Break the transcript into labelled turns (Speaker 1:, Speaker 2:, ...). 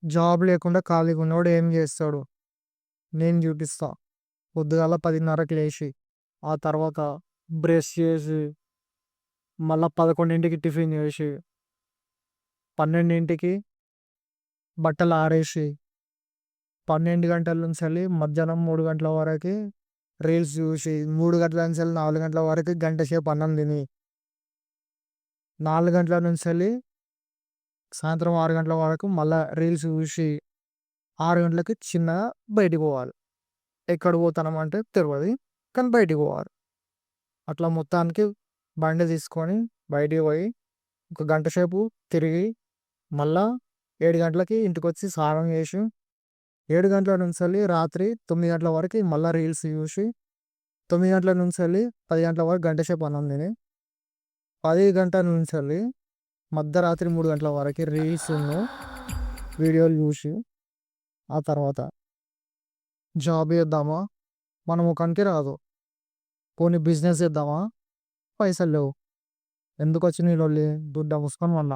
Speaker 1: Job లేకుండా ఖాళీగా ఉన్నోడు ఏం చేస్తాడు? నేను చూపిస్తా. పొద్దుగాల 10:30కి లేచి, ఆ తర్వాత బ్రష్ చేసి, మళ్ళా 11కి టిఫిన్ చేసి, 12కి బట్టలు ఆరేసి, 12 గంటల నుంచెల్లి మధ్యాహ్నం 3 గంటల వరకి రీల్స్ చూసి, 3 గంటల నుంచెల్లి 4 గంటల వరకు గంట సేపు అన్నం తిని, 4 గంటల నుంచెల్లి సాయంత్రం 6 గంటల వరకు మళ్ళా రీల్స్ చూసి, 6 గంటలకి చిన్నగా బయటికి పోవాలి. ఎక్కడికి పోతానమంటే తెలవది. కానీ బయటికి పోవాలి. అట్లా మొత్తానికి బండి తీసుకొని బయటికి పోయి, ఒక గంట సేపు తిరిగి, మళ్ళా 7 గంటలకి ఇంటికొచ్చి స్నానం చేసి, 7 గంటల నుంచెల్లి రాత్రి 9 గంటల వరకి మళ్ళా రీల్స్ చూసి, 9 గంటల నుంచెల్లి 10 గంటల వరకు గంట సేపు అన్నం తిని, 10 గంటల నుంచెల్లి మధ్యరాత్రి 3 గంటల వరకి రీల్స్‌ను, వీడియోలు చూసి, ఆ తర్వాత జాబ్ చేద్దామా? మన ముఖానికి రాదు. పోనీ బిజినెస్ చేద్దామా? పైసలు లేవు. ఎందుకొచ్చినాయి ఈ లొల్లి? దుడ్డ మూసుకొని పండ.